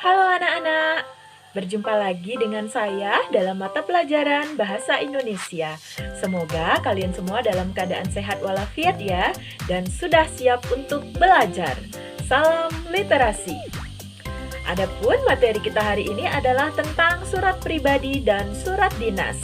Halo anak-anak, berjumpa lagi dengan saya dalam mata pelajaran Bahasa Indonesia. Semoga kalian semua dalam keadaan sehat walafiat ya, dan sudah siap untuk belajar. Salam literasi. Adapun materi kita hari ini adalah tentang surat pribadi dan surat dinas.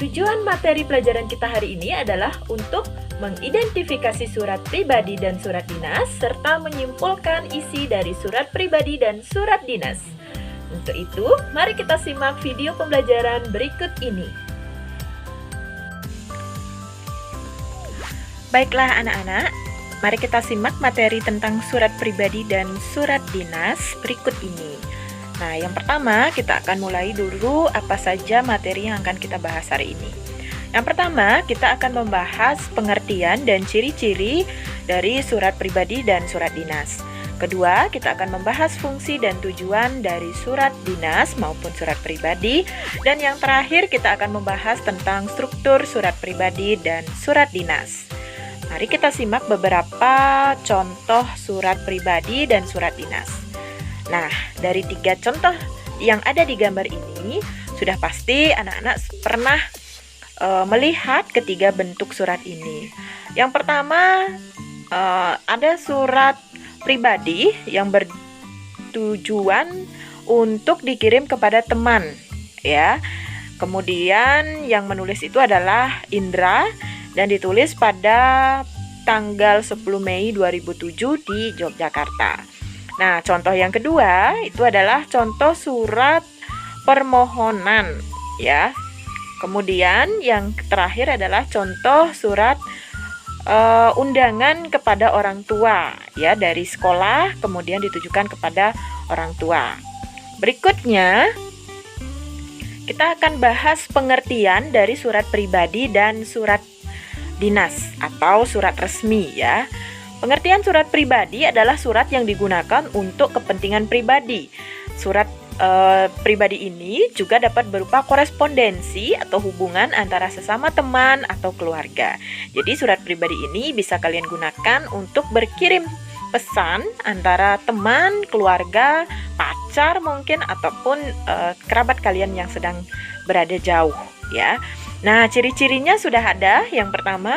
Tujuan materi pelajaran kita hari ini adalah untuk mengidentifikasi surat pribadi dan surat dinas, serta menyimpulkan isi dari surat pribadi dan surat dinas. Untuk itu, mari kita simak video pembelajaran berikut ini. Baiklah anak-anak, mari kita simak materi tentang surat pribadi dan surat dinas berikut ini. Nah, yang pertama kita akan mulai dulu apa saja materi yang akan kita bahas hari ini. Yang pertama, kita akan membahas pengertian dan ciri-ciri dari surat pribadi dan surat dinas. Kedua, kita akan membahas fungsi dan tujuan dari surat dinas maupun surat pribadi. Dan yang terakhir, kita akan membahas tentang struktur surat pribadi dan surat dinas. Mari kita simak beberapa contoh surat pribadi dan surat dinas. Nah, dari 3 contoh yang ada di gambar ini, sudah pasti anak-anak pernah melihat ketiga bentuk surat ini. Yang pertama, ada surat pribadi yang bertujuan untuk dikirim kepada teman, ya. Kemudian yang menulis itu adalah Indra dan ditulis pada tanggal 10 Mei 2007 di Yogyakarta. Nah, contoh yang kedua itu adalah contoh surat permohonan, ya. Kemudian yang terakhir adalah contoh surat undangan kepada orang tua, ya, dari sekolah kemudian ditujukan kepada orang tua. Berikutnya kita akan bahas pengertian dari surat pribadi dan surat dinas atau surat resmi, ya. Pengertian surat pribadi adalah surat yang digunakan untuk kepentingan pribadi. Surat pribadi ini juga dapat berupa korespondensi atau hubungan antara sesama teman atau keluarga. Jadi surat pribadi ini bisa kalian gunakan untuk berkirim pesan antara teman, keluarga, pacar mungkin ataupun kerabat kalian yang sedang berada jauh, ya. Nah, ciri-cirinya sudah ada. Yang pertama,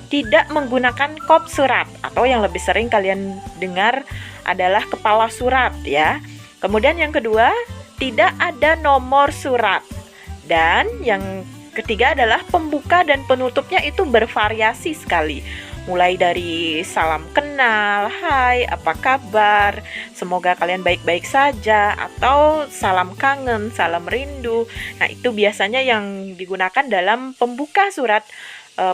tidak menggunakan kop surat atau yang lebih sering kalian dengar adalah kepala surat, ya. Kemudian yang kedua, tidak ada nomor surat. Dan yang ketiga adalah pembuka dan penutupnya itu bervariasi sekali. Mulai dari salam kenal, hai, apa kabar, semoga kalian baik-baik saja, atau salam kangen, salam rindu. Nah, itu biasanya yang digunakan dalam pembuka surat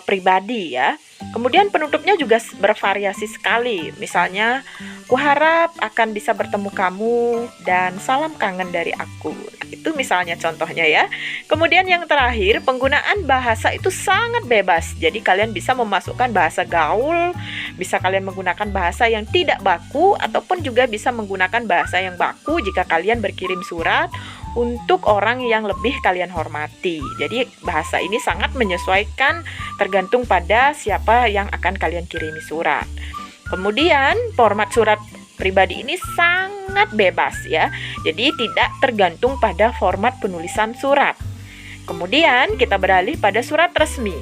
pribadi, ya. Kemudian penutupnya juga bervariasi sekali. Misalnya, kuharap akan bisa bertemu kamu dan salam kangen dari aku. Nah, itu misalnya contohnya, ya. Kemudian yang terakhir, penggunaan bahasa itu sangat bebas. Jadi kalian bisa memasukkan bahasa gaul, bisa kalian menggunakan bahasa yang tidak baku, ataupun juga bisa menggunakan bahasa yang baku jika kalian berkirim surat untuk orang yang lebih kalian hormati. Jadi bahasa ini sangat menyesuaikan tergantung pada siapa yang akan kalian kirimi surat. Kemudian format surat pribadi ini sangat bebas, ya. Jadi tidak tergantung pada format penulisan surat. Kemudian kita beralih pada surat resmi.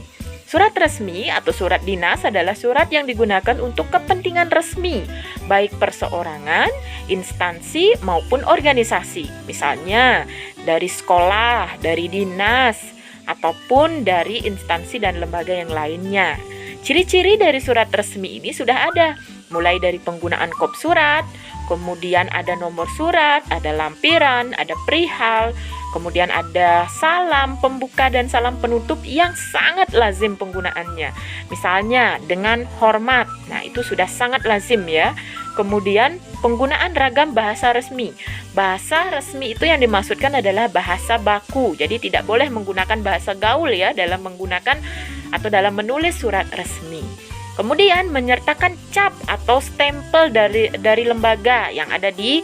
Surat resmi atau surat dinas adalah surat yang digunakan untuk kepentingan resmi, baik perseorangan, instansi, maupun organisasi. Misalnya dari sekolah, dari dinas, ataupun dari instansi dan lembaga yang lainnya. Ciri-ciri dari surat resmi ini sudah ada, mulai dari penggunaan kop surat, kemudian ada nomor surat, ada lampiran, ada perihal, kemudian ada salam pembuka dan salam penutup yang sangat lazim penggunaannya. Misalnya dengan hormat, nah itu sudah sangat lazim, ya. Kemudian penggunaan ragam bahasa resmi. Bahasa resmi itu yang dimaksudkan adalah bahasa baku. Jadi tidak boleh menggunakan bahasa gaul, ya, dalam menggunakan atau dalam menulis surat resmi. Kemudian menyertakan cap atau stempel dari lembaga yang ada di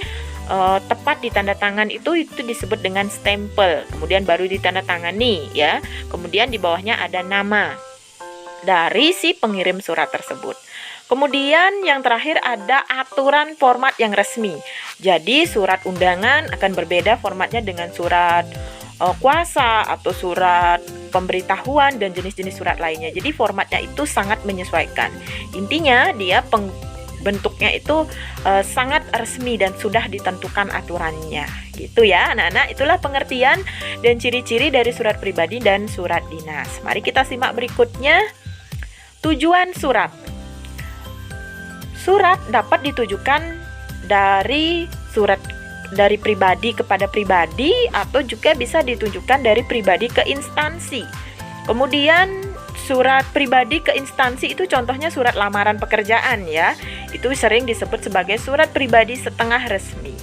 tepat di tanda tangan itu disebut dengan stempel. Kemudian baru ditandatangani, ya. Kemudian di bawahnya ada nama dari si pengirim surat tersebut. Kemudian yang terakhir ada aturan format yang resmi. Jadi surat undangan akan berbeda formatnya dengan surat kuasa atau surat pemberitahuan dan jenis-jenis surat lainnya. Jadi formatnya itu sangat menyesuaikan. Intinya dia bentuknya itu sangat resmi dan sudah ditentukan aturannya. Gitu ya anak-anak, itulah pengertian dan ciri-ciri dari surat pribadi dan surat dinas. Mari kita simak berikutnya. Tujuan surat. Surat dapat ditujukan dari pribadi kepada pribadi atau juga bisa ditujukan dari pribadi ke instansi. Kemudian surat pribadi ke instansi itu contohnya surat lamaran pekerjaan ya. Itu sering disebut sebagai surat pribadi setengah resmi.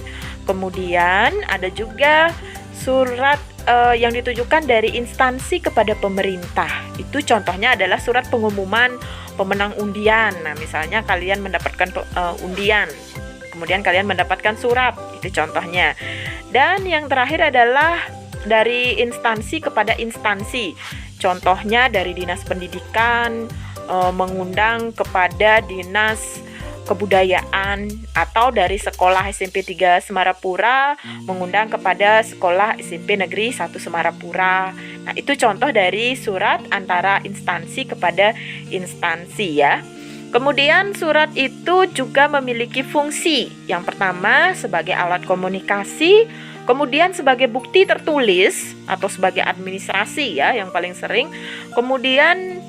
Kemudian ada juga surat yang ditujukan dari instansi kepada pemerintah. Itu contohnya adalah surat pengumuman pemenang undian. Nah, misalnya kalian mendapatkan undian, kemudian kalian mendapatkan surat, itu contohnya. Dan yang terakhir adalah dari instansi kepada instansi. Contohnya dari Dinas Pendidikan mengundang kepada Dinas Kebudayaan, atau dari sekolah SMP 3 Semarapura mengundang kepada sekolah SMP Negeri 1 Semarapura. Nah, itu contoh dari surat antara instansi kepada instansi ya. Kemudian surat itu juga memiliki fungsi. Yang pertama sebagai alat komunikasi, kemudian sebagai bukti tertulis atau sebagai administrasi ya yang paling sering. Kemudian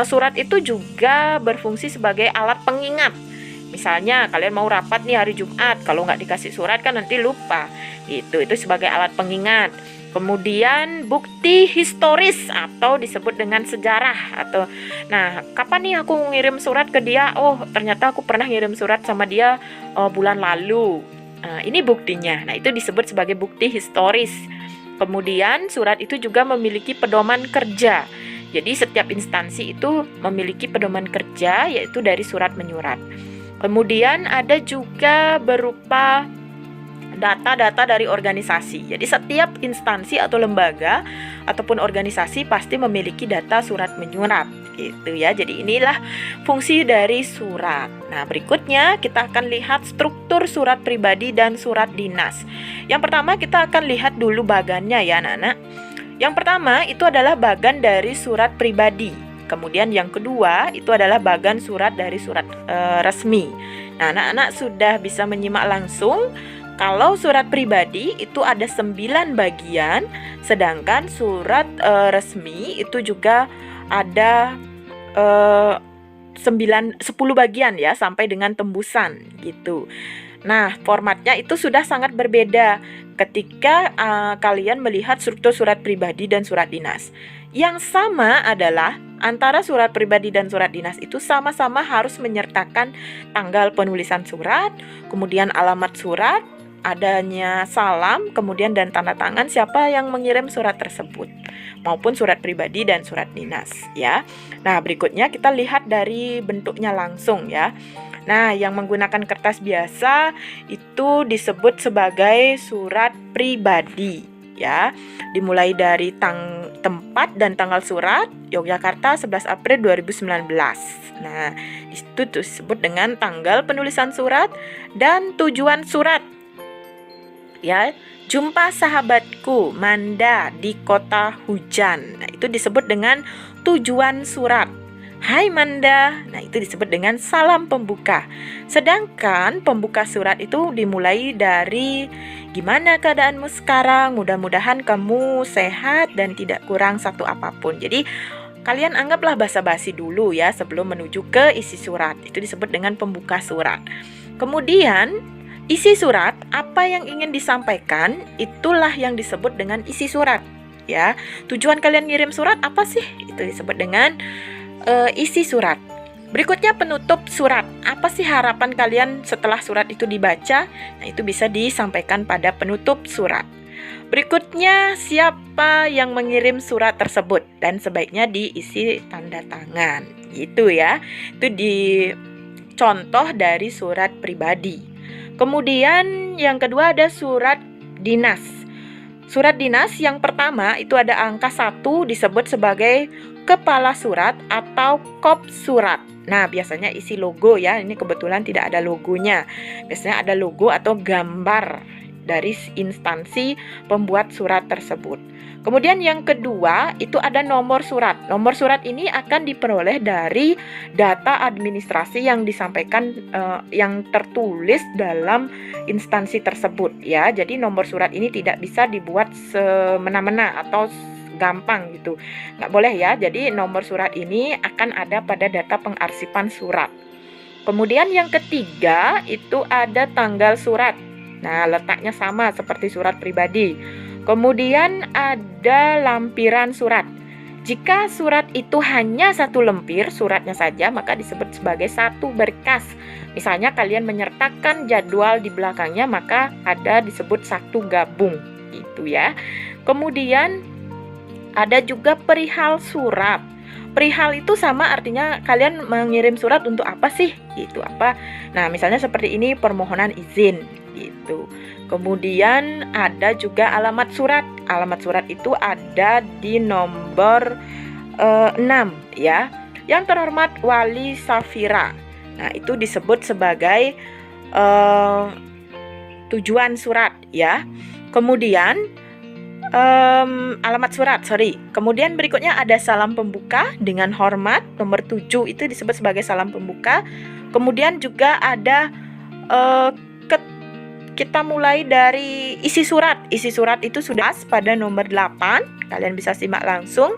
surat itu juga berfungsi sebagai alat pengingat. Misalnya kalian mau rapat nih hari Jumat, kalau nggak dikasih surat kan nanti lupa. Itu sebagai alat pengingat. Kemudian bukti historis atau disebut dengan sejarah atau kapan nih aku ngirim surat ke dia? Oh, ternyata aku pernah ngirim surat sama dia bulan lalu. Ini buktinya. Nah, itu disebut sebagai bukti historis. Kemudian surat itu juga memiliki pedoman kerja. Jadi setiap instansi itu memiliki pedoman kerja yaitu dari surat menyurat. Kemudian ada juga berupa data-data dari organisasi. Jadi setiap instansi atau lembaga ataupun organisasi pasti memiliki data surat menyurat gitu ya. Jadi inilah fungsi dari surat. Nah, berikutnya kita akan lihat struktur surat pribadi dan surat dinas. Yang pertama kita akan lihat dulu bagannya ya anak-anak. Yang pertama itu adalah bagan dari surat pribadi. Kemudian yang kedua itu adalah bagan surat dari surat resmi. Nah, anak-anak sudah bisa menyimak langsung. Kalau surat pribadi itu ada 9 bagian, sedangkan surat resmi itu juga ada 10 bagian ya sampai dengan tembusan gitu. Nah, formatnya itu sudah sangat berbeda ketika kalian melihat struktur surat pribadi dan surat dinas. Yang sama adalah antara surat pribadi dan surat dinas itu sama-sama harus menyertakan tanggal penulisan surat, kemudian alamat surat, adanya salam, kemudian dan tanda tangan siapa yang mengirim surat tersebut, maupun surat pribadi dan surat dinas ya. Nah, berikutnya kita lihat dari bentuknya langsung ya. Nah, yang menggunakan kertas biasa itu disebut sebagai surat pribadi ya. Dimulai dari tempat dan tanggal surat Yogyakarta 11 April 2019. Nah, itu disebut dengan tanggal penulisan surat dan tujuan surat. Ya, jumpa sahabatku Manda di kota hujan. Nah, itu disebut dengan tujuan surat. Hai Manda. Nah, itu disebut dengan salam pembuka. Sedangkan pembuka surat itu dimulai dari gimana keadaanmu sekarang? Mudah-mudahan kamu sehat dan tidak kurang satu apapun. Jadi kalian anggaplah basa-basi dulu ya sebelum menuju ke isi surat. Itu disebut dengan pembuka surat. Kemudian isi surat, apa yang ingin disampaikan, itulah yang disebut dengan isi surat ya. Tujuan kalian ngirim surat apa sih? Itu disebut dengan isi surat. Berikutnya penutup surat. Apa sih harapan kalian setelah surat itu dibaca? Nah, itu bisa disampaikan pada penutup surat. Berikutnya siapa yang mengirim surat tersebut dan sebaiknya diisi tanda tangan. Gitu ya. Itu contoh dari surat pribadi. Kemudian yang kedua ada surat dinas. Surat dinas yang pertama itu ada angka 1 disebut sebagai kepala surat atau kop surat. Nah, biasanya isi logo ya. Ini kebetulan tidak ada logonya. Biasanya ada logo atau gambar dari instansi pembuat surat tersebut. Kemudian yang kedua itu ada nomor surat. Nomor surat ini akan diperoleh dari data administrasi yang disampaikan yang tertulis dalam instansi tersebut ya. Jadi nomor surat ini tidak bisa dibuat semena-mena atau gampang gitu. Nggak boleh ya. Jadi nomor surat ini akan ada pada data pengarsipan surat. Kemudian yang ketiga itu ada tanggal surat. Nah, letaknya sama seperti surat pribadi. Kemudian ada lampiran surat. Jika surat itu hanya satu lempir suratnya saja, maka disebut sebagai satu berkas. Misalnya kalian menyertakan jadwal di belakangnya, maka ada disebut satu gabung, gitu ya. Kemudian ada juga perihal surat. Perihal itu sama artinya kalian mengirim surat untuk apa sih? Itu apa? Nah, misalnya seperti ini permohonan izin gitu. Kemudian ada juga alamat surat. Alamat surat itu ada di nomor 6 ya. Yang terhormat Wali Safira. Nah, itu disebut sebagai tujuan surat ya. Kemudian alamat surat, Kemudian berikutnya ada salam pembuka dengan hormat, nomor 7 itu disebut sebagai salam pembuka. Kemudian juga ada kita mulai dari isi surat. Isi surat itu sudah pada nomor 8, kalian bisa simak langsung.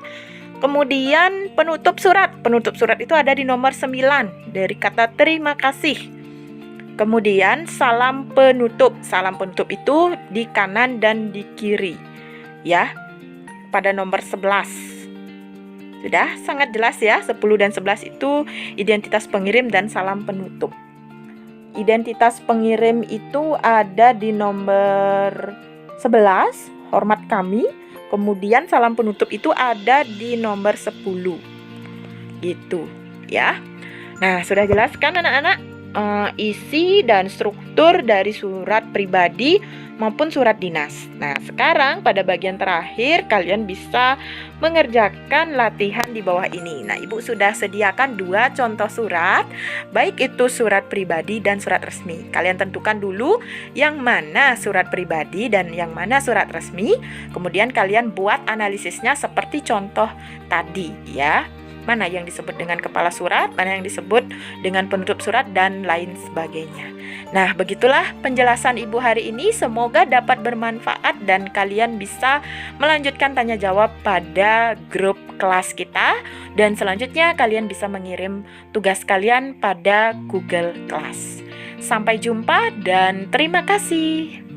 Kemudian penutup surat. Penutup surat itu ada di nomor 9 dari kata terima kasih. Kemudian salam penutup. Salam penutup itu di kanan dan di kiri. Ya, pada nomor 11. Sudah sangat jelas ya, 10 dan 11 itu identitas pengirim dan salam penutup. Identitas pengirim itu ada di nomor 11, hormat kami. Kemudian salam penutup itu ada di nomor 10. Gitu ya. Nah, sudah jelas kan anak-anak? Isi dan struktur dari surat pribadi maupun surat dinas. Nah, sekarang pada bagian terakhir kalian bisa mengerjakan latihan di bawah ini. Nah, Ibu sudah sediakan 2 contoh surat, baik itu surat pribadi dan surat resmi. Kalian tentukan dulu yang mana surat pribadi dan yang mana surat resmi. Kemudian kalian buat analisisnya seperti contoh tadi ya. Mana yang disebut dengan kepala surat, mana yang disebut dengan penutup surat, dan lain sebagainya. Nah, begitulah penjelasan Ibu hari ini. Semoga dapat bermanfaat dan kalian bisa melanjutkan tanya jawab pada grup kelas kita. Dan selanjutnya kalian bisa mengirim tugas kalian pada Google Class. Sampai jumpa dan terima kasih.